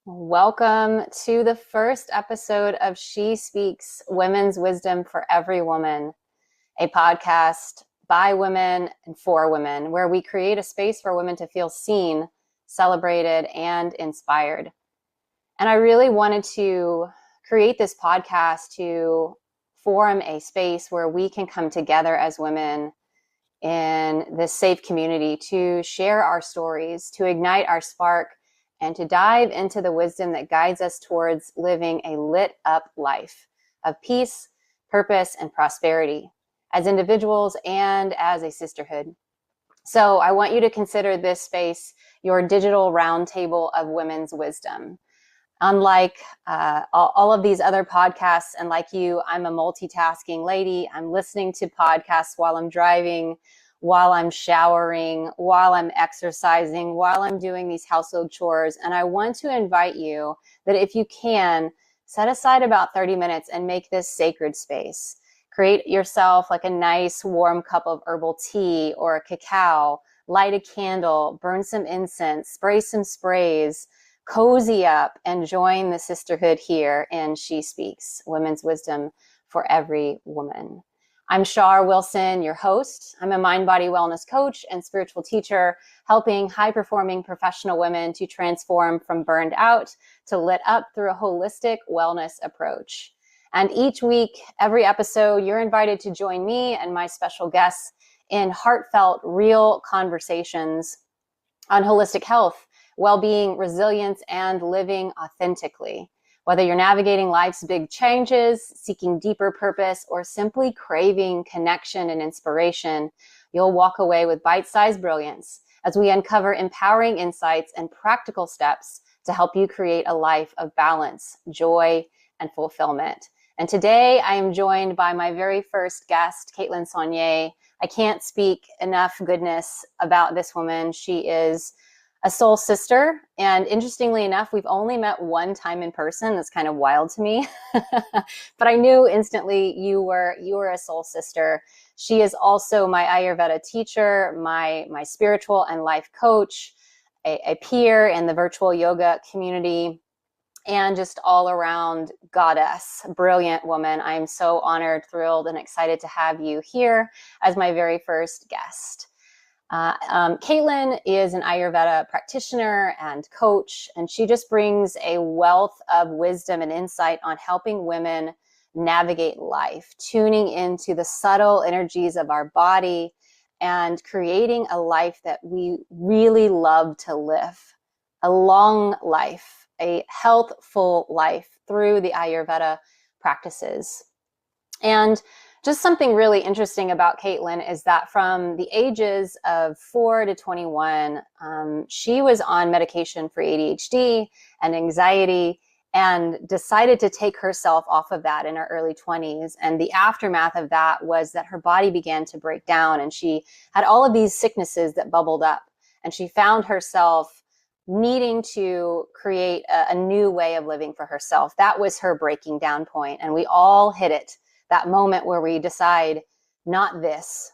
Welcome to the first episode of She Speaks Women's Wisdom for Every Woman, a podcast by women and for women, where we create a space for women to feel seen, celebrated, and inspired. And I really wanted to create this podcast to form a space where we can come together as women in this safe community to share our stories, to ignite our spark, and to dive into the wisdom that guides us towards living a lit up life of peace, purpose, and prosperity as individuals and as a sisterhood. So I want you to consider this space your digital roundtable of women's wisdom. Unlike all of these other podcasts, and like you, I'm a multitasking lady. I'm listening to podcasts while I'm driving, while I'm showering, while I'm exercising, while I'm doing these household chores. And I want to invite you that if you can, set aside about 30 minutes and make this sacred space. Create yourself like a nice warm cup of herbal tea or a cacao, light a candle, burn some incense, spray some sprays, cozy up, and join the sisterhood here in She Speaks, Women's Wisdom for Every Woman. I'm Char Wilson, your host. I'm a MindBody Wellness coach and spiritual teacher, helping high-performing professional women to transform from burned out to lit up through a holistic wellness approach. And each week, every episode, you're invited to join me and my special guests in heartfelt, real conversations on holistic health, well-being, resilience, and living authentically. Whether you're navigating life's big changes, seeking deeper purpose, or simply craving connection and inspiration, you'll walk away with bite-sized brilliance as we uncover empowering insights and practical steps to help you create a life of balance, joy, and fulfillment. And today I am joined by my very first guest, Katelyn Sonnier. I can't speak enough goodness about this woman. She is a soul sister. And interestingly enough, we've only met one time in person. That's kind of wild to me. But I knew instantly you were a soul sister. She is also my Ayurveda teacher, my spiritual and life coach, a peer in the virtual yoga community, and just all around goddess, brilliant woman. I'm so honored, thrilled, and excited to have you here as my very first guest. Katelyn is an Ayurveda practitioner and coach, and she just brings a wealth of wisdom and insight on helping women navigate life, tuning into the subtle energies of our body and creating a life that we really love to live, a long life, a healthful life through the Ayurveda practices. And just something really interesting about Katelyn is that from the ages of 4 to 21, she was on medication for ADHD and anxiety and decided to take herself off of that in her early 20s. And the aftermath of that was that her body began to break down and she had all of these sicknesses that bubbled up. And she found herself needing to create a new way of living for herself. That was her breaking down point. And we all hit it. That moment where we decide, not this,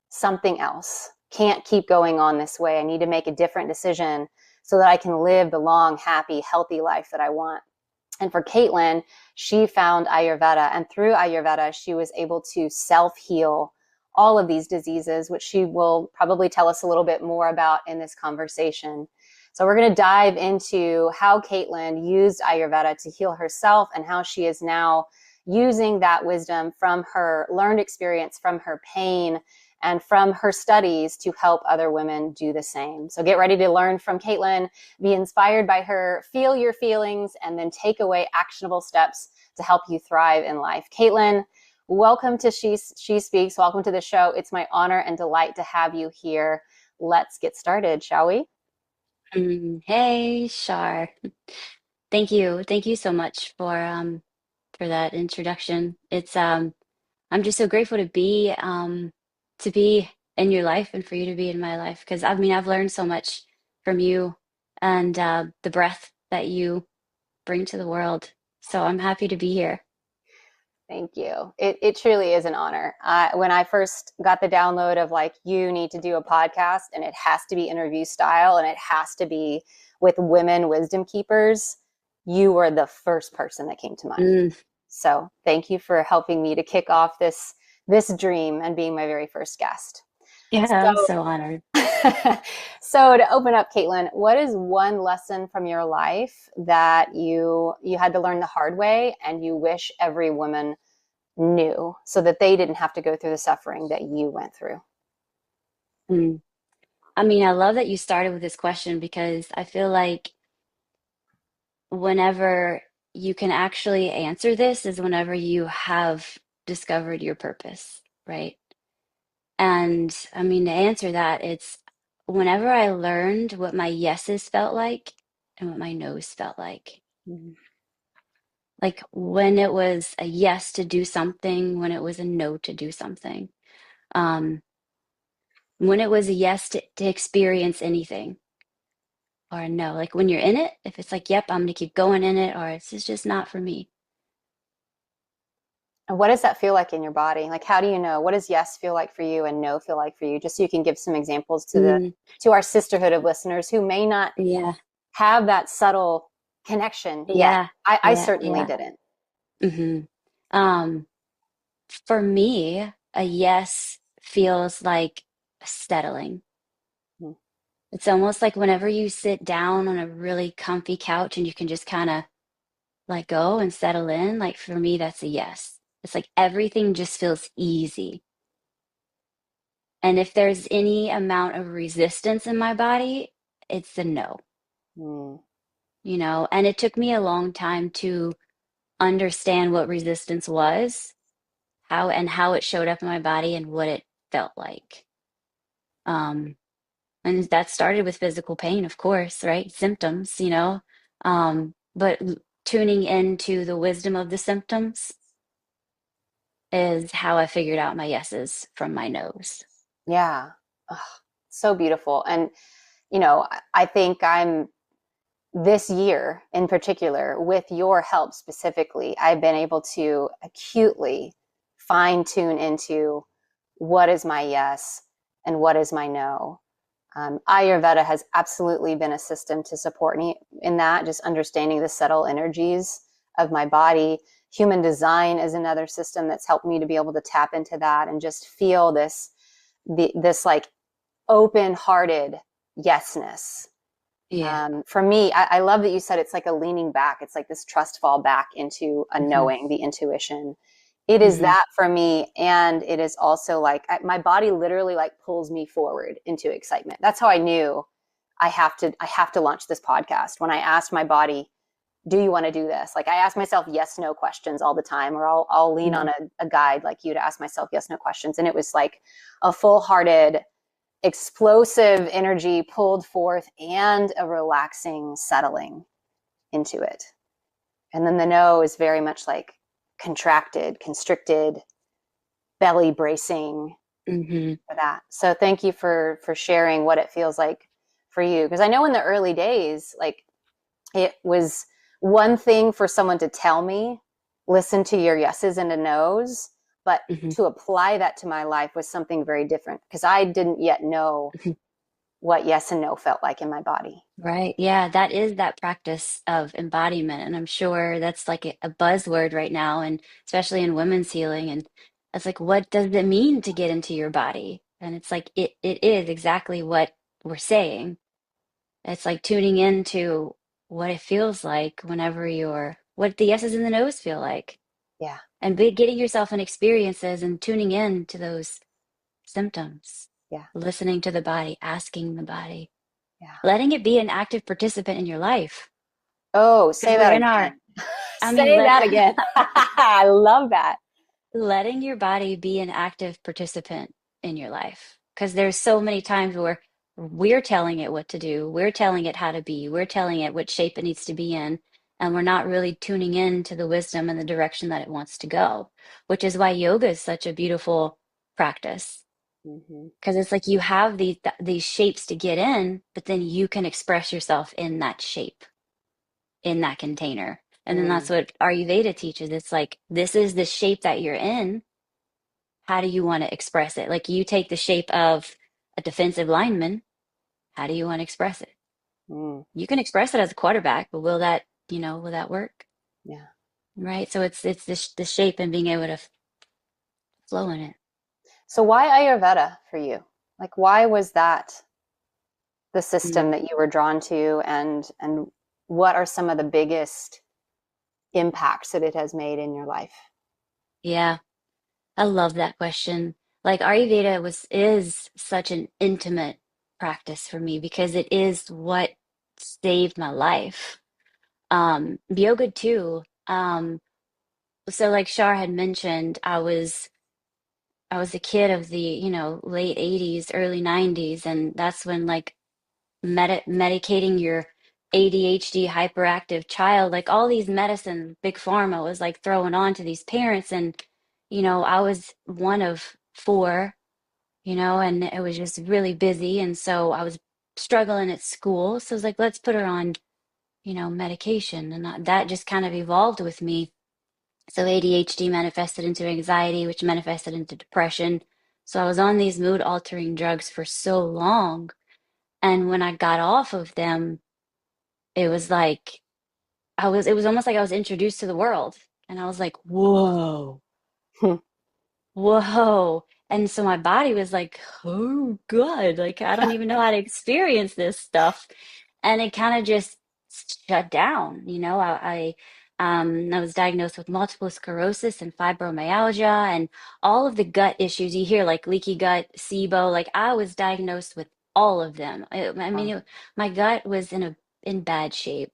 something else. Can't keep going on this way. I need to make a different decision so that I can live the long, happy, healthy life that I want. And for Katelyn, she found Ayurveda. And through Ayurveda, she was able to self-heal all of these diseases, which she will probably tell us a little bit more about in this conversation. So we're going to dive into how Katelyn used Ayurveda to heal herself and how she is now using that wisdom from her learned experience, from her pain, and from her studies to help other women do the same. So get ready to learn from Katelyn, be inspired by her, feel your feelings, and then take away actionable steps to help you thrive in life. Katelyn, welcome to She Speaks. Welcome to the show. It's my honor and delight to have you here. Let's get started, shall we? Hey, Shar. Thank you. Thank you so much for that introduction. I'm just so grateful to be in your life and for you to be in my life because I've learned so much from you and the breath that you bring to the world. So I'm happy to be here. Thank you. It truly is an honor. When I first got the download of like, you need to do a podcast and it has to be interview style and it has to be with women wisdom keepers, you were the first person that came to mind. Mm, So thank you for helping me to kick off this dream and being my very first guest. yeah, I'm So so honored. so to open up, Katelyn, what is one lesson from your life that you had to learn the hard way and you wish every woman knew so that they didn't have to go through the suffering that you went through? Mm. I mean, I love that you started with this question because I feel like whenever you can actually answer this is whenever you have discovered your purpose, right? And I mean, to answer that, it's whenever I learned what my yeses felt like and what my nos felt like. Mhm. Like when it was a yes to do something, when it was a no to do something. Um, when it was a yes to experience anything, or a no. Like when you're in it, if it's like, yep, I'm gonna keep going in it, or this is just not for me. And what does that feel like in your body? Like, how do you know? What does yes feel like for you and no feel like for you? Just so you can give some examples to the Mm, to our sisterhood of listeners who may not yeah, have that subtle connection yet. yeah, I yeah, certainly yeah. didn't. hmm Um, for me, a yes feels like settling. Mm. It's almost like whenever you sit down on a really comfy couch and you can just kind of let go and settle in, like for me, that's a yes. It's like everything just feels easy. And if there's any amount of resistance in my body, it's a no, Mm. And it took me a long time to understand what resistance was, how it showed up in my body and what it felt like. Um, and that started with physical pain, of course, right? Symptoms. But tuning into the wisdom of the symptoms is how I figured out my yeses from my nos. Yeah. Ugh, so beautiful. And, I think I'm this year in particular, with your help specifically, I've been able to acutely fine tune into what is my yes and what is my no. Ayurveda has absolutely been a system to support me in that, just understanding the subtle energies of my body. Human design is another system that's helped me to be able to tap into that and just feel this like open-hearted yesness. Yeah. For me, I love that you said it's like a leaning back. It's like this trust fall back into a hmm knowing, the intuition. It is hmm that for me, and it is also like my body literally like pulls me forward into excitement. That's how I knew I have to launch this podcast. When I asked my body, "Do you want to do this?" Like I ask myself yes no questions all the time, or I'll lean on hmm a guide like you to ask myself yes no questions, and it was like a full hearted explosive energy pulled forth and a relaxing settling into it. And then the no is very much like contracted, constricted, belly bracing hmm for that. So thank you for sharing what it feels like for you. Because I know in the early days, like it was one thing for someone to tell me, listen to your yeses and a nos, but hmm to apply that to my life was something very different because I didn't yet know what yes and no felt like in my body. Right. Yeah, that is that practice of embodiment. And I'm sure that's like a buzzword right now, and especially in women's healing. And it's like, what does it mean to get into your body? And it's like it is exactly what we're saying. It's like tuning into what it feels like whenever what the yeses and the nos feel like. Yeah. And getting yourself in experiences and tuning in to those symptoms, Yeah. listening to the body, asking the body, Yeah. letting it be an active participant in your life. Oh, Because say we're that in again. I mean, Say that again. I love that. letting your body be an active participant in your life. Because there's so many times where we're telling it what to do, we're telling it how to be, we're telling it what shape it needs to be in, and we're not really tuning in to the wisdom and the direction that it wants to go, which is why yoga is such a beautiful practice. Mm-hmm. Because it's like you have these shapes to get in, but then you can express yourself in that shape, in that container. And then that's Mm, what Ayurveda teaches. It's like, this is the shape that you're in. How do you want to express it? Like you take the shape of a defensive lineman. How do you want to express it? mm, You can express it as a quarterback, but will that Will that work? Yeah. Right. So it's the shape and being able to flow in it. So why Ayurveda for you? Like, why was that the system Mm, that you were drawn to, and what are some of the biggest impacts that it has made in your life? yeah, I love that question. Like Ayurveda is such an intimate practice for me because it is what saved my life. Yoga too. So like Shar had mentioned, I was a kid of the, late 80s, early 90s, and that's when like medicating your ADHD hyperactive child, like all these medicines, big pharma was like throwing on to these parents. And, I was one of four, and it was just really busy. And so I was struggling at school. So I was like, let's put her on, medication. And that just kind of evolved with me. So ADHD manifested into anxiety, which manifested into depression. So I was on these mood altering drugs for so long. And when I got off of them, it was like it was almost like I was introduced to the world. And I was like, whoa, Hmm. whoa. And so my body was like, oh, good. Like, I don't even know how to experience this stuff. And it kind of just shut down. I was diagnosed with multiple sclerosis and fibromyalgia and all of the gut issues you hear, like leaky gut, SIBO. Like, I was diagnosed with all of them. I mean, Wow. my gut was in bad shape.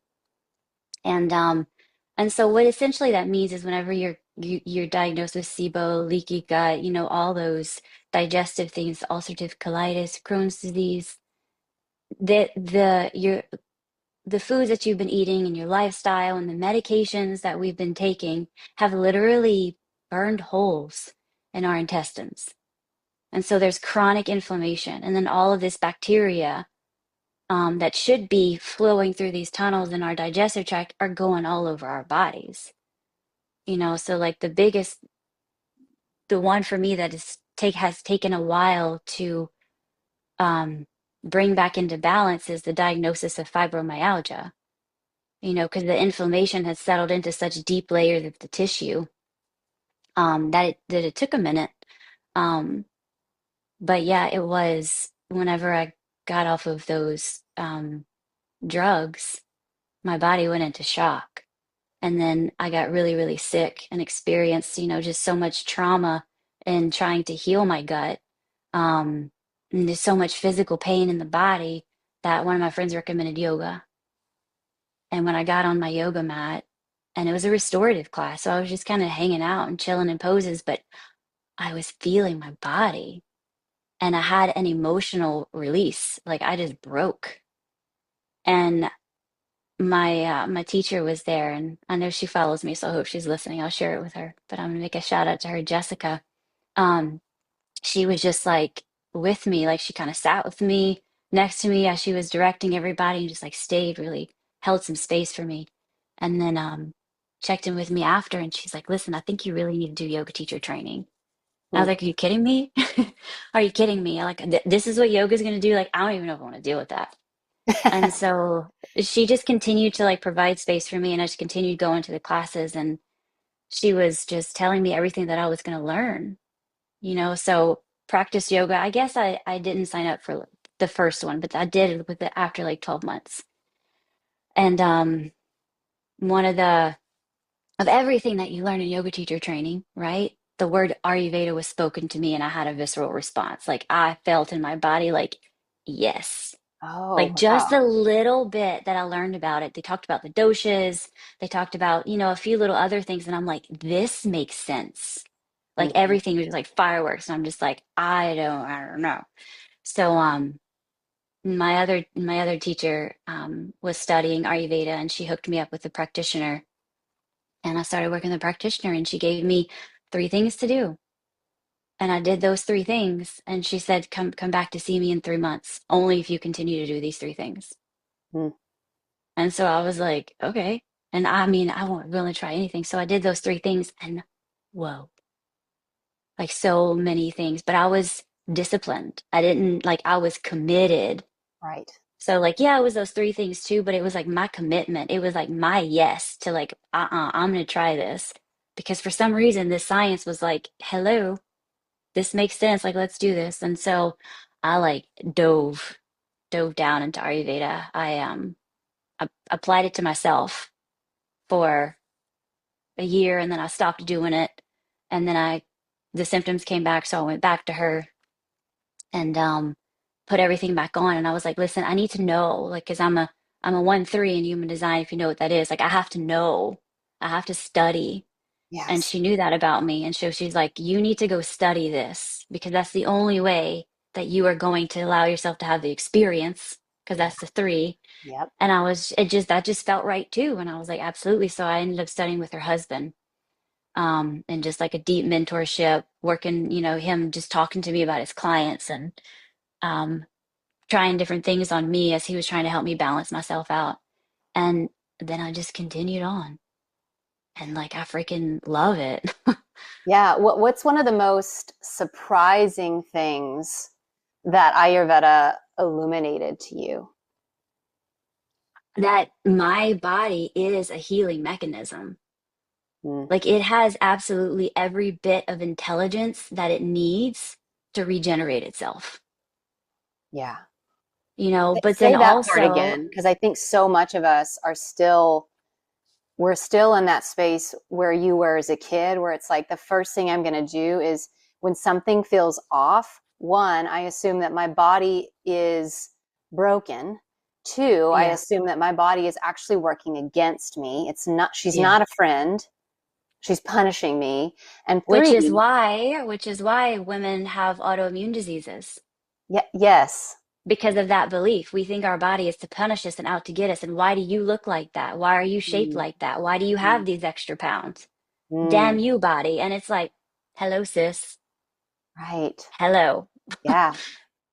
And so what essentially that means is whenever you're diagnosed with SIBO, leaky gut, all those digestive things, ulcerative colitis, Crohn's disease, that the foods that you've been eating and your lifestyle and the medications that we've been taking have literally burned holes in our intestines. And so there's chronic inflammation, and then all of this bacteria that should be flowing through these tunnels in our digestive tract are going all over our bodies. So like the one for me that has taken a while to um, bring back into balance is the diagnosis of fibromyalgia. Because the inflammation has settled into such deep layers of the tissue that it took a minute. Um, but yeah, it was whenever I got off of those drugs, my body went into shock. And then I got really, really sick and experienced, just so much trauma in trying to heal my gut. And there's so much physical pain in the body that one of my friends recommended yoga. And when I got on my yoga mat, and it was a restorative class, so I was just kind of hanging out and chilling in poses, but I was feeling my body and I had an emotional release. Like I just broke. And my teacher was there, and I know she follows me, so I hope she's listening. I'll share it with her. But I'm gonna make a shout out to her, Jessica. Um, she was just like with me, like she kind of sat with me next to me as she was directing everybody and just like stayed, really held some space for me. And then checked in with me after, and she's like, listen, I think you really need to do yoga teacher training. I was Hmm. like, are you kidding me? Are you kidding me? Like, this is what yoga is going to do? Like, I don't even know if I want to deal with that. And so she just continued to like provide space for me, and I just continued going to the classes, and she was just telling me everything that I was going to learn, so practice yoga. I guess I didn't sign up for the first one, but I did with it after like 12 months. And one of everything that you learn in yoga teacher training, right? The word Ayurveda was spoken to me and I had a visceral response. Like I felt in my body like, yes. Oh, Like just wow. a little bit that I learned about it. They talked about the doshas. They talked about, a few little other things. And I'm like, this makes sense. Like Hmm. everything was just like fireworks. And I'm just like, I don't know. So my other teacher was studying Ayurveda and she hooked me up with a practitioner. And I started working with a practitioner and she gave me three things to do. And I did those three things. And she said, come back to see me in 3 months, only if you continue to do these three things. Hmm. And so I was like, okay. And I mean, I won't really try anything. So I did those three things and whoa, like so many things. But I was disciplined. I didn't like, I was committed. Right. So like, yeah, it was those three things too, but it was like my commitment. It was like my yes to like, I'm gonna try this. Because for some reason this science was like, hello, this makes sense. Like, let's do this. And so I like dove down into Ayurveda. I applied it to myself for a year and then I stopped doing it. And then the symptoms came back, so I went back to her and put everything back on. And I was like, listen, I need to know, like, because I'm a 1-3 in human design, if you know what that is. Like, I have to know, I have to study. And Yes. she knew that about me. And so she's like, you need to go study this because that's the only way that you are going to allow yourself to have the experience, because Yeah. that's the three. Yep. And that just felt right too. And I was like, absolutely. So I ended up studying with her husband, and just like a deep mentorship, working, him just talking to me about his clients and um, trying different things on me as he was trying to help me balance myself out. And then I just continued on and like I freaking love it. Yeah. What's one of the most surprising things that Ayurveda illuminated to you? That my body is a healing mechanism. Mm, Like it has absolutely every bit of intelligence that it needs to regenerate itself, yeah. but then Say that part also, again, because I think so much of us are still, we're still in that space where you were as a kid, where it's like the first thing I'm going to do is when something feels off, one, I assume that my body is broken. Two, I yeah, assume that my body is actually working against me. It's not, she's yeah. not a friend. She's punishing me. And Which is three, why women have autoimmune diseases yes. because of that belief. We think our body is to punish us and out to get us. And why do you look like that? Why are you shaped Mm, like that? Why do you mm, have these extra pounds? Damn mm, you, body. And it's like, hello, sis. right. Hello. Yeah.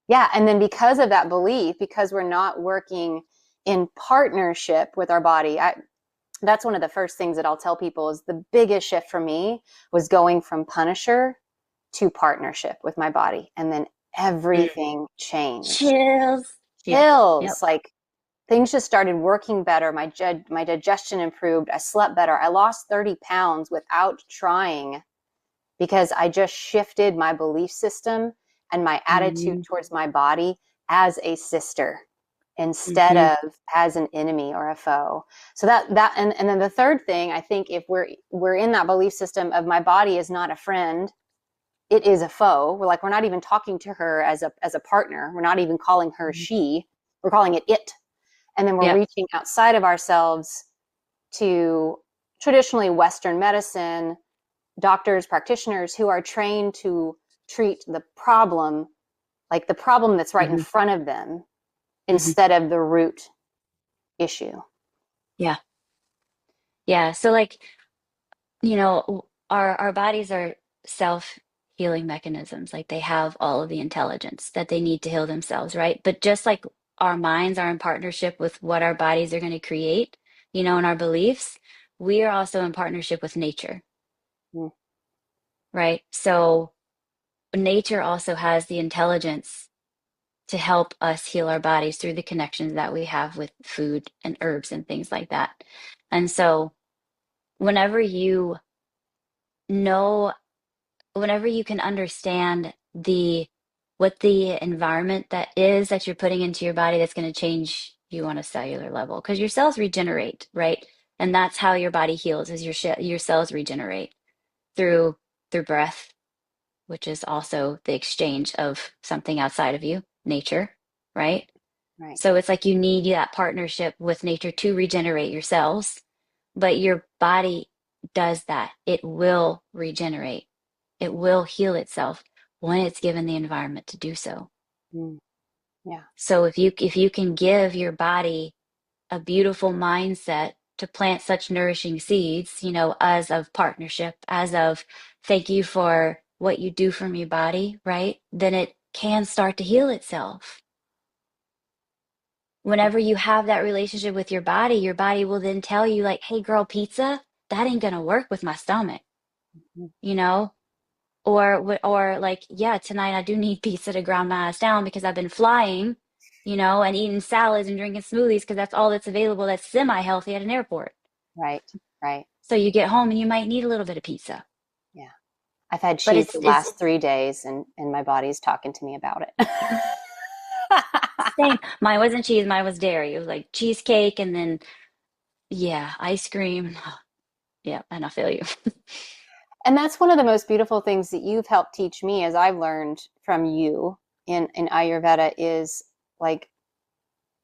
Yeah. And then because of that belief, because we're not working in partnership with our body, that's one of the first things that I'll tell people is the biggest shift for me was going from punisher to partnership with my body. And then Mm. everything changed. Chills. Yep. Yep. Chills. Like things just started working better. My digestion improved. I slept better. I lost 30 pounds without trying because I just shifted my belief system and my attitude Hmm. towards my body as a sister instead Hmm. of as an enemy or a foe. So and then the third thing, I think if we're in that belief system of my body is not a friend, it is a foe. We're not even talking to her as a partner. We're not even calling her she. We're calling it it. And then we're Yep. reaching outside of ourselves to traditionally Western medicine, doctors, practitioners who are trained to treat the problem, like the problem that's right in Hmm. front of them, Hmm. instead of the root issue. Yeah. Yeah. So like, our bodies are self-healing mechanisms. Like they have all of the intelligence that they need to heal themselves, right? But just like our minds are in partnership with what our bodies are going to create, and our beliefs, we are also in partnership with nature, Mm, right? So nature also has the intelligence to help us heal our bodies through the connections that we have with food and herbs and things like that. And so whenever you know whenever you can understand what the environment that you're putting into your body that's going to change you on a cellular level, because your cells regenerate, right? And that's how your body heals, is your cells regenerate through breath, which is also the exchange of something outside of you, nature, right? right. So it's like you need that partnership with nature to regenerate your cells, but your body does that. It will regenerate. It will heal itself when it's given the environment to do so. Mm, yeah. So if you can give your body a beautiful mindset to plant such nourishing seeds, as of partnership, as of thank you for what you do for me, body, right? Then it can start to heal itself. Whenever you have that relationship with your body will then tell you, like, hey, girl, pizza, that ain't gonna work with my stomach, Mm, you know? Or like, yeah, tonight I do need pizza to ground my ass down because I've been flying, and eating salads and drinking smoothies because that's all that's available that's semi-healthy at an airport. Right. Right. So you get home and you might need a little bit of pizza. Yeah. I've had But cheese it's the it's last 3 days and my body's talking to me about it. same. Mine wasn't cheese, mine was dairy. It was like cheesecake and then yeah, ice cream. Yeah, and I feel you. And that's one of the most beautiful things that you've helped teach me as I've learned from you in Ayurveda is like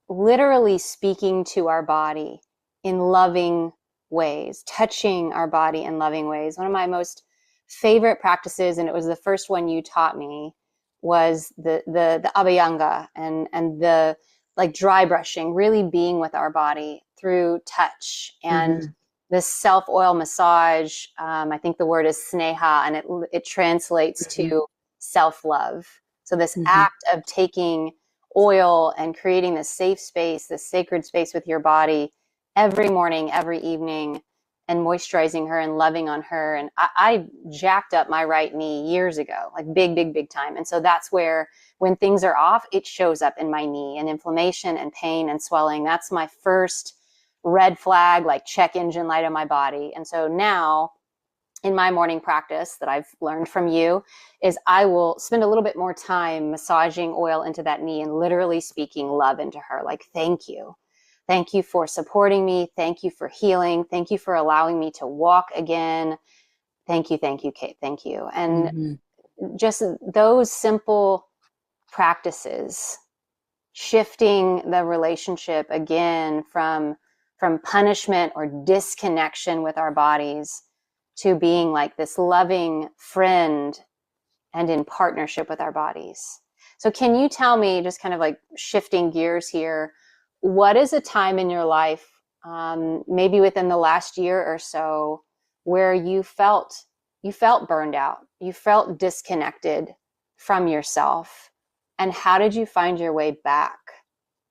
literally speaking to our body in loving ways, touching our body in loving ways. One of my most favorite practices, and it was the first one you taught me, was the abhyanga and the like dry brushing, really being with our body through touch and Hmm. this self oil massage. I think the word is sneha, and it translates Hmm. to self love. So this Hmm. act of taking oil and creating this safe space, this sacred space with your body every morning, every evening, and moisturizing her and loving on her. And I jacked up my right knee years ago, like big, big, big time. And so that's where, when things are off, it shows up in my knee and inflammation and pain and swelling. That's my first red flag, like check engine light on my body. And so now, in my morning practice that I've learned from you is I will spend a little bit more time massaging oil into that knee and literally speaking love into her. Like, thank you. Thank you for supporting me. Thank you for healing. Thank you for allowing me to walk again. Thank you, Kate. Thank you. And Hmm. just those simple practices, shifting the relationship again from punishment or disconnection with our bodies to being like this loving friend and in partnership with our bodies. So can you tell me, just kind of like shifting gears here, what is a time in your life, maybe within the last year or so, where you felt burned out, you felt disconnected from yourself, and how did you find your way back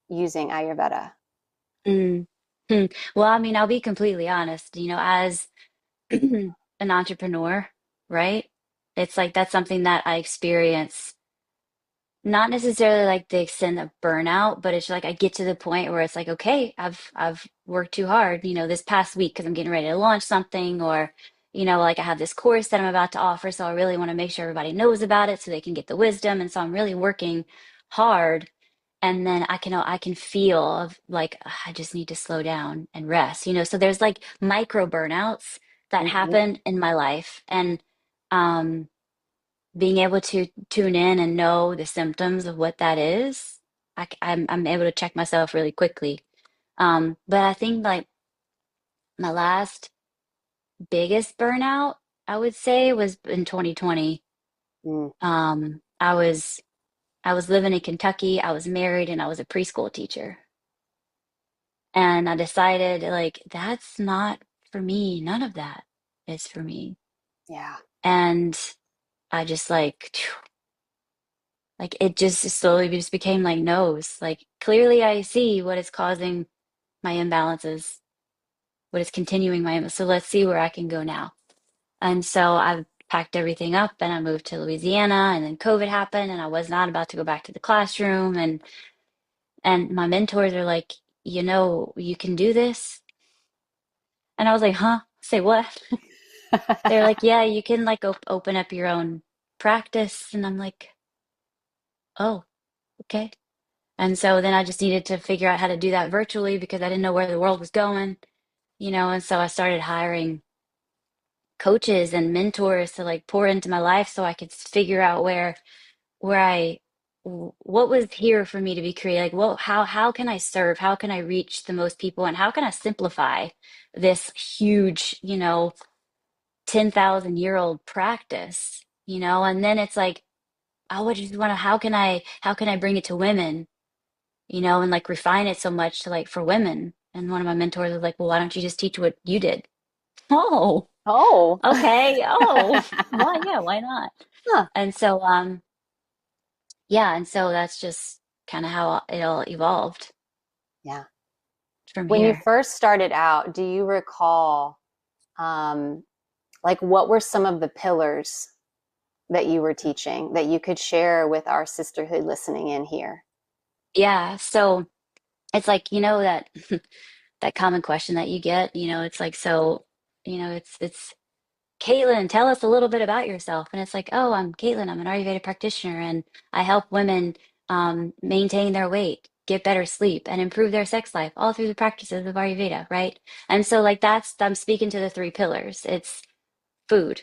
using Ayurveda? Mm. Hmm. Well, I mean, I'll be completely honest, as an entrepreneur, right? It's like that's something that I experience, not necessarily like the extent of burnout, but it's like I get to the point where it's like, okay, I've worked too hard, this past week because I'm getting ready to launch something, or like I have this course that I'm about to offer, so I really want to make sure everybody knows about it so they can get the wisdom, and so I'm really working hard, and then I can feel of like, "Ugh, I just need to slow down and rest," so there's like micro burnouts that Mm-hmm. happen in my life, and um being able to tune in and know the symptoms of what that is, I'm able to check myself really quickly. But I think like my last biggest burnout, I would say, was in 2020. Mm, I was living in Kentucky, I was married, and I was a preschool teacher. And I decided like that's not for me. None of that is for me. yeah. And I just like it just slowly just became like no's. Like clearly I see what is causing my imbalances, what is continuing my so let's see where I can go now. And so I packed everything up and I moved to Louisiana, and then COVID happened and I was not about to go back to the classroom, and my mentors are like, you can do this. And I was like, huh? Say what? They're like, yeah, you can like open up your own practice. And I'm like, oh, okay. And so then I just needed to figure out how to do that virtually because I didn't know where the world was going, and so I started hiring coaches and mentors to like pour into my life so I could figure out where what was here for me to be created. Like, well, how can I serve? How can I reach the most people? And how can I simplify this huge, 10,000-year-old practice, And then it's like, I would just want to, how can I bring it to women? And like refine it so much to like for women. And one of my mentors was like, well, why don't you just teach what you did? Oh, Oh. okay. Oh, why? Yeah, why not? Huh. And so, yeah, and so that's just kind of how it all evolved Yeah. from When you here. first started out, do you recall, um, like, what were some of the pillars that you were teaching that you could share with our sisterhood listening in here? Yeah. So it's like, that that common question that you get, it's like, so, it's Caitlin, tell us a little bit about yourself. And it's like, oh, I'm Caitlin. I'm an Ayurveda practitioner, and I help women maintain their weight, get better sleep, and improve their sex life, all through the practices of Ayurveda, right? And so, like, I'm speaking to the three pillars. It's food.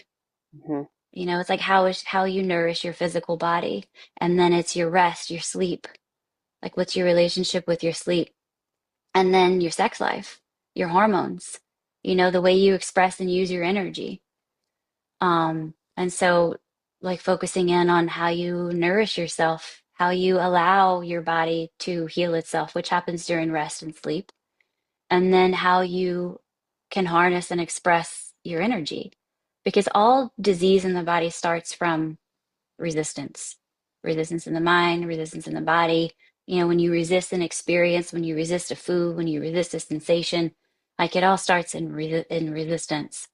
Hmm. It's like how you nourish your physical body, and then it's your rest, your sleep. Like, what's your relationship with your sleep? And then your sex life, your hormones, the way you express and use your energy. And so, like, focusing in on how you nourish yourself, how you allow your body to heal itself, which happens during rest and sleep, and then how you can harness and express your energy. Because all disease in the body starts from resistance, resistance in the mind, resistance in the body. When you resist an experience, when you resist a food, when you resist a sensation, like, it all starts in resistance.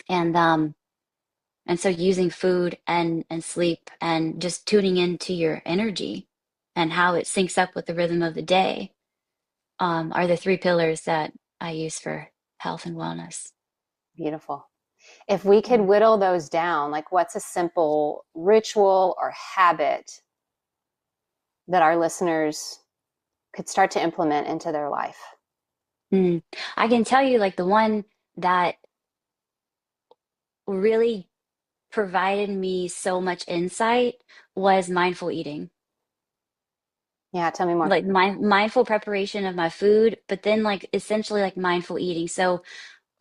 And so using food and sleep and just tuning into your energy and how it syncs up with the rhythm of the day, are the three pillars that I use for health and wellness. Beautiful. If we could Yeah. whittle those down, like what's a simple ritual or habit that our listeners could start to implement into their life? Mm. I can tell you, like, the one that really provided me so much insight was mindful eating. Yeah, tell me more. Like, mindful preparation of my food, but then, like, essentially, like, mindful eating. So,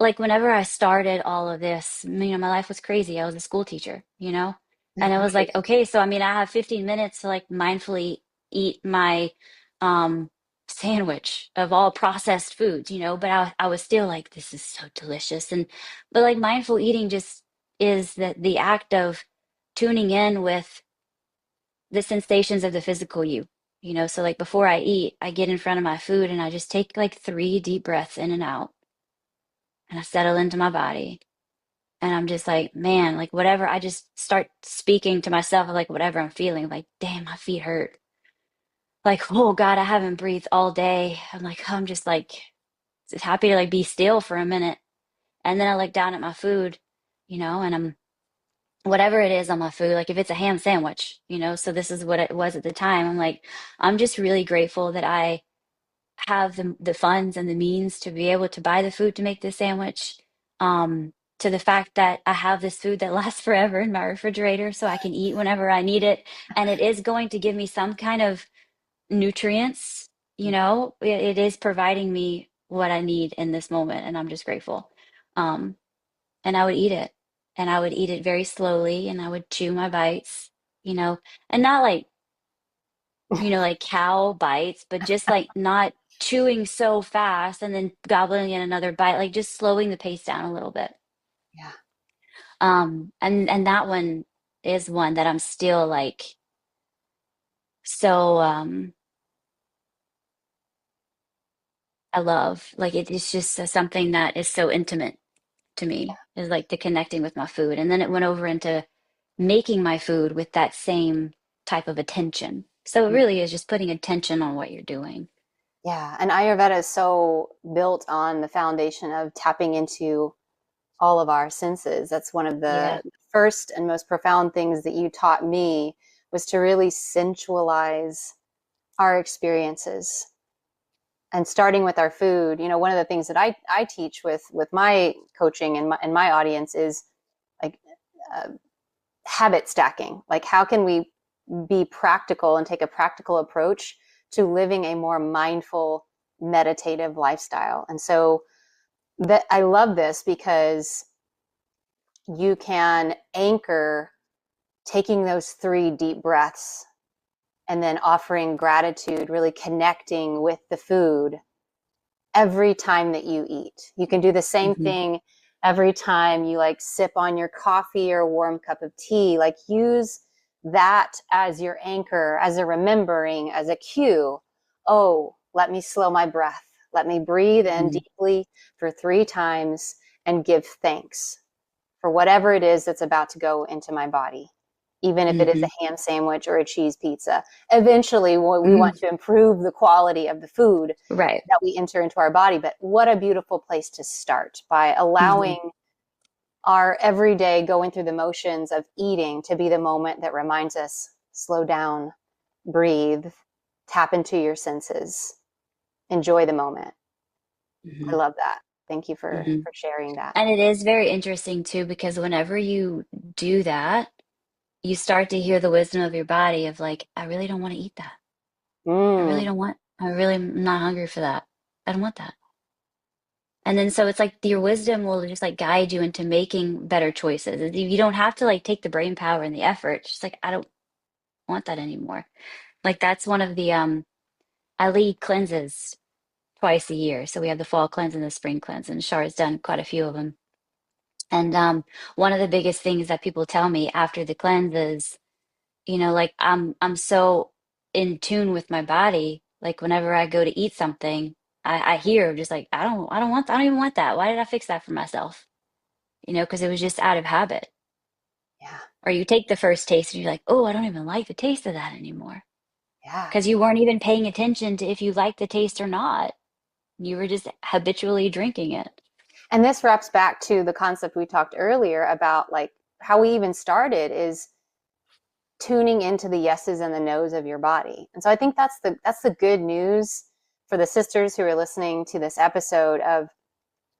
like, whenever I started all of this, my life was crazy. I was a school teacher, and I was like, Right. okay, so I mean, I have 15 minutes to, like, mindfully eat my um sandwich of all processed foods, but I was still like, this is so delicious. But, like, mindful eating just is the act of tuning in with the sensations of the physical you. So, like, before I eat, I get in front of my food and I just take like 3 deep breaths in and out, and I settle into my body. And I'm just like, man, like, whatever, I just start speaking to myself of, like, whatever I'm feeling, like, damn, my feet hurt. Like, oh God, I haven't breathed all day. I'm like, I'm just like, just happy to, like, be still for a minute. And then I look down at my food, and I'm whatever it is on my food, like, if it's a ham sandwich, so this is what it was at the time. I'm like, I'm just really grateful that I have the funds and the means to be able to buy the food to make this sandwich. To the fact that I have this food that lasts forever in my refrigerator so I can eat whenever I need it. And it is going to give me some kind of nutrients, it is providing me what I need in this moment. And I'm just grateful. Um, and I would eat it. And I would eat it very slowly, and I would chew my bites, you know, and not like, like cow bites, but just, like, not chewing so fast and then gobbling in another bite, like, just slowing the pace down a little bit. Yeah. And that one is one that I'm still, like, so I love. Like, it's just something that is so intimate to me, is like the connecting with my food. And then it went over into making my food with that same type of attention. So it really is just putting attention on what you're doing. Yeah. And Ayurveda is so built on the foundation of tapping into all of our senses. That's one of Yeah. the first and most profound things that you taught me, was to really sensualize our experiences. And starting with our food, one of the things that I teach with my coaching and my audience is like uh, habit stacking. Like, how can we be practical and take a practical approach to living a more mindful, meditative lifestyle? And so that I love this because you can anchor taking those 3 deep breaths and then offering gratitude, really connecting with the food every time that you eat. You can do the same Hmm. thing every time you, like, sip on your coffee or a warm cup of tea. Like, use that as your anchor, as a remembering, as a cue. Oh, let me slow my breath. Let me breathe in Hmm. deeply for 3 times and give thanks for whatever it is that's about to go into my body. even if it is Hmm. a ham sandwich or a cheese pizza. Eventually, we Hmm. want to improve the quality of the food Right. that we enter into our body. But what a beautiful place to start, by Hmm. allowing our everyday going through the motions of eating to be the moment that reminds us, slow down, breathe, tap into your senses, enjoy the moment. Hmm. I love that. Thank you Hmm. for sharing that. And it is very interesting too, because whenever you do that, you start to hear the wisdom of your body of like, I really don't want to eat that. Mm, I really am not hungry for that. I don't want that. And then so it's like your wisdom will just like guide you into making better choices. You don't have to like take the brain power and the effort. It's just like, I don't want that anymore. Like that's one of the I lead cleanses twice a year. So we have the fall cleanse and the spring cleanse, and Char's done quite a few of them. And one of the biggest things that people tell me after the cleanse is, like I'm so in tune with my body. Like whenever I go to eat something, I hear just like I don't even want that. Why did I fix that for myself? Because it was just out of habit. yeah, Or you take the first taste and you're like, oh, I don't even like the taste of that anymore. yeah. Because you weren't even paying attention to if you liked the taste or not. You were just habitually drinking it. And this wraps back to the concept we talked earlier about, like, how we even started is tuning into the yeses and the nos of your body. And so I think that's the good news for the sisters who are listening to this episode, of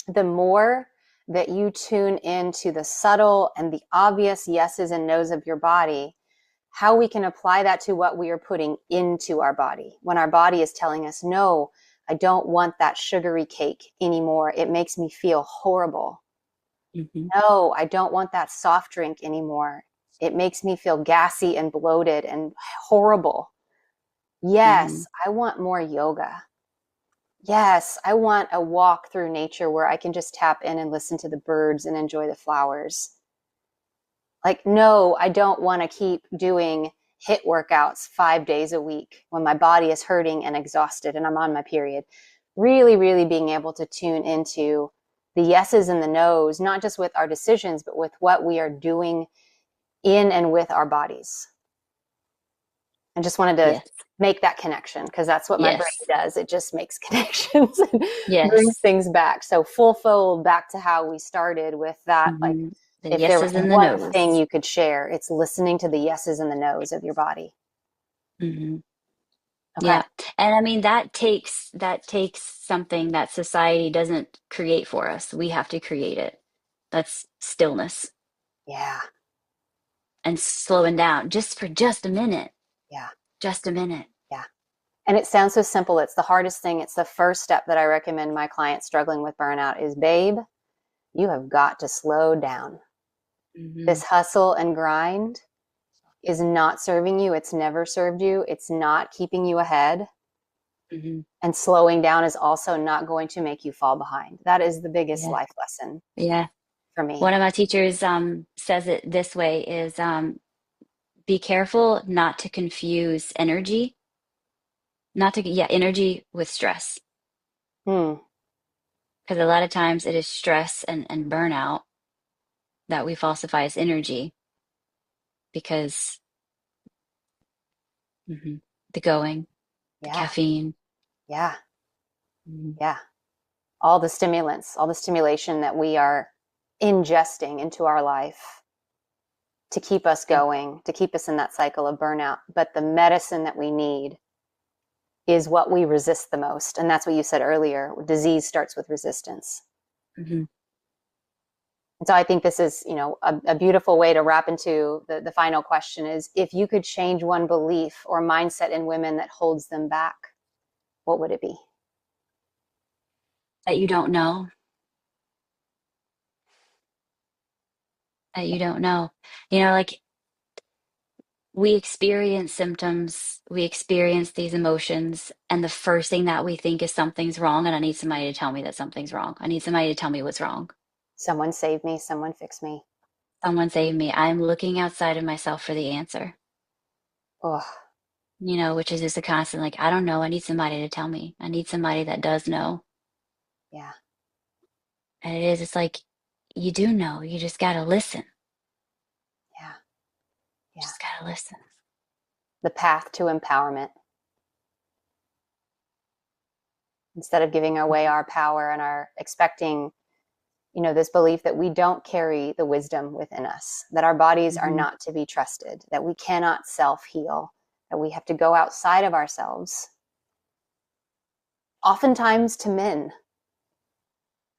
the more that you tune into the subtle and the obvious yeses and nos of your body, how we can apply that to what we are putting into our body. When our body is telling us, no, I don't want that sugary cake anymore, it makes me feel horrible. Hmm. No, I don't want that soft drink anymore, it makes me feel gassy and bloated and horrible. Hmm. Yes, I want more yoga. Yes, I want a walk through nature where I can just tap in and listen to the birds and enjoy the flowers. Like, no, I don't want to keep doing HIIT workouts 5 days a week when my body is hurting and exhausted and I'm on my period. Really, really being able to tune into the yeses and the nos, not just with our decisions, but with what we are doing in and with our bodies. I just wanted to Yes. make that connection, because that's what my brain Yes. does. It just makes connections and brings Yes. things back. So full fold back to how we started with that. Like, Hmm. The if there was yeses and the one thing nos. you could share, it's listening to the yeses and the nos of your body. Hmm. Okay. Yeah. And I mean that takes something that society doesn't create for us. We have to create it. That's stillness Yeah. and slowing down just for just a minute. Yeah. Just a minute. Yeah. And it sounds so simple. It's the hardest thing. It's the first step that I recommend my clients struggling with burnout is, babe, you have got to slow down. Hmm. This hustle and grind is not serving you. It's never served you. It's not keeping you ahead. Hmm. And slowing down is also not going to make you fall behind. That is the biggest Yeah. life lesson Yeah. for me. One of my teachers says it this way is be careful not to confuse energy, not to, yeah, energy with stress. Hmm. Because a lot of times it is stress and burnout that we falsify as energy because mhm, the going, the Yeah. caffeine. Yeah. Mhm, Yeah. All the stimulants, all the stimulation that we are ingesting into our life to keep us yeah. going, to keep us in that cycle of burnout. But the medicine that we need is what we resist the most. And that's what you said earlier. Disease starts with resistance. Mhm. And so I think this is, a beautiful way to wrap into the final question is, if you could change one belief or mindset in women that holds them back, what would it be? That you don't know, that you don't know. Like we experience symptoms, we experience these emotions, and the first thing that we think is something's wrong, and I need somebody to tell me that something's wrong. I need somebody to tell me what's wrong. Someone save me, someone fix me. Someone save me. I'm looking outside of myself for the answer, Oh, which is just a constant, like, I don't know. I need somebody to tell me. I need somebody that does know. yeah, And it's like, you do know. You just got to listen. yeah. Yeah. Just gotta listen. The path to empowerment. Instead of giving away our power and our expecting, this belief that we don't carry the wisdom within us, that our bodies are not to be trusted, that we cannot self-heal, that we have to go outside of ourselves, oftentimes to men,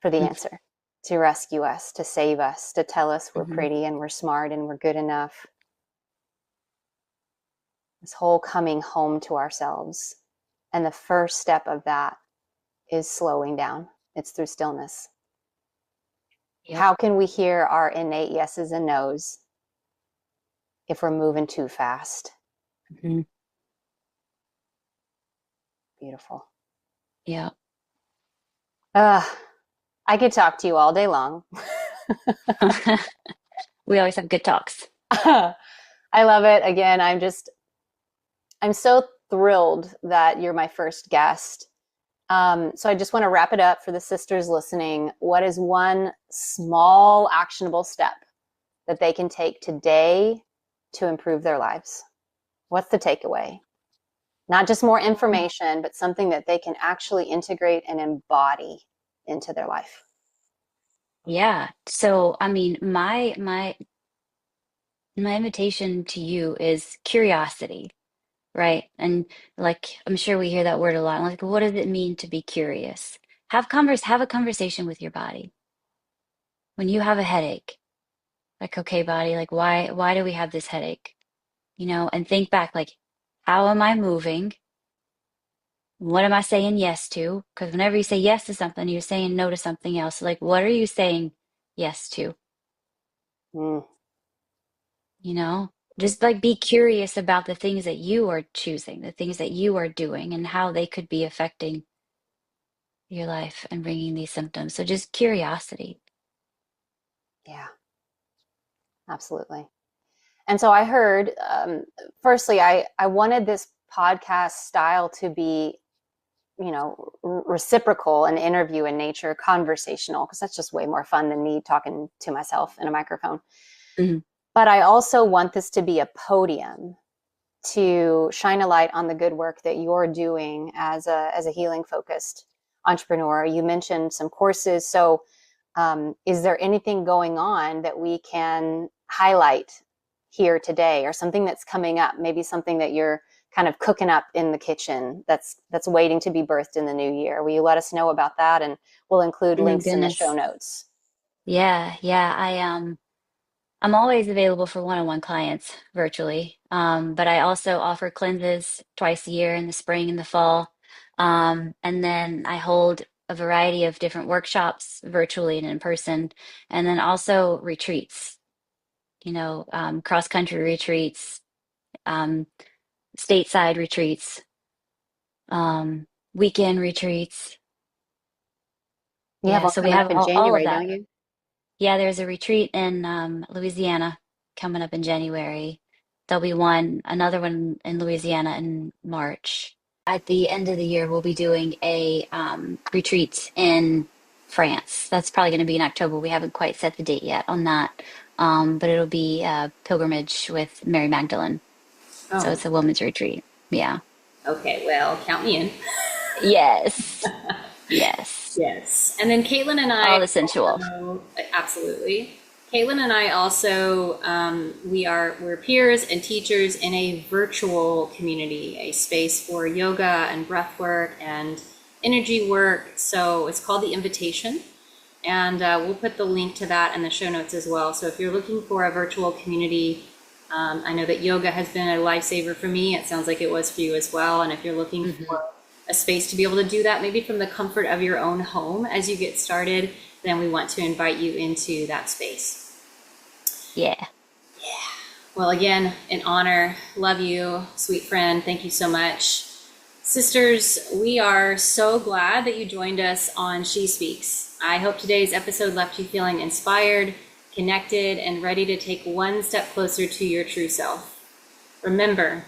for the answer, to rescue us, to save us, to tell us we're pretty and we're smart and we're good enough. This whole coming home to ourselves. And the first step of that is slowing down. It's through stillness. Yep. How can we hear our innate yeses and nos if we're moving too fast? Beautiful. Yeah. I could talk to you all day long. We always have good talks. I love it. Again, I'm so thrilled that you're my first guest. So I just want to wrap it up for the sisters listening. What is one small actionable step that they can take today to improve their lives? What's the takeaway? Not just more information, but something that they can actually integrate and embody into their life. Yeah. So, I mean, my invitation to you is curiosity, right? And like I'm sure we hear that word a lot. Like, what does it mean to be curious? Have a conversation with your body. When you have a headache, like, okay, body, like why do we have this headache? And think back, like, how am I moving? What am I saying yes to? Because whenever you say yes to something, you're saying no to something else. Like, what are you saying yes to? Mm, Just like be curious about the things that you are choosing, the things that you are doing, and how they could be affecting your life and bringing these symptoms. So just curiosity. yeah, absolutely. And so I heard, firstly, I wanted this podcast style to be, reciprocal, an interview in nature, conversational, because that's just way more fun than me talking to myself in a microphone. Mhm. But I also want this to be a podium to shine a light on the good work that you're doing as a healing focused entrepreneur. You mentioned some courses. So is there anything going on that we can highlight here today, or something that's coming up, maybe something that you're kind of cooking up in the kitchen that's waiting to be birthed in the new year? Will you let us know about that? And we'll include Oh, links in the show goodness. notes. Yeah, yeah. I'm always available for one-on-one clients virtually. But I also offer cleanses twice a year in the spring and the fall. And then I hold a variety of different workshops virtually and in person, and then also retreats, cross-country retreats, um, stateside retreats, um, weekend retreats. You have Yeah, one so we coming up have in all of January, that. don't you? Yeah, there's a retreat in Louisiana coming up in January. There'll be another one in Louisiana in March. At the end of the year, we'll be doing a retreat in France. That's probably going to be in October. We haven't quite set the date yet on that, but it'll be a pilgrimage with Mary Magdalene. So Oh, it's a women's retreat. Yeah. okay. Well, count me in. Yes. Yes. Yes. And then Caitlin and I All the sensual. also, absolutely. Caitlin and I also, we're peers and teachers in a virtual community, a space for yoga and breath work and energy work. So it's called The Invitation. And we'll put the link to that in the show notes as well. So if you're looking for a virtual community, I know that yoga has been a lifesaver for me. It sounds like it was for you as well. And if you're looking Hmm. for a space to be able to do that, maybe from the comfort of your own home as you get started, then we want to invite you into that space. Yeah. Well, again, an honor. Love you, sweet friend. Thank you so much. Sisters, we are so glad that you joined us on She Speaks. I hope today's episode left you feeling inspired, connected, and ready to take one step closer to your true self. Remember,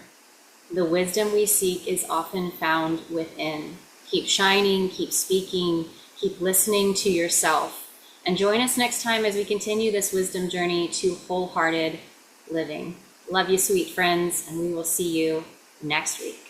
the wisdom we seek is often found within. Keep shining, keep speaking, keep listening to yourself. And join us next time as we continue this wisdom journey to wholehearted living. Love you, sweet friends, and we will see you next week.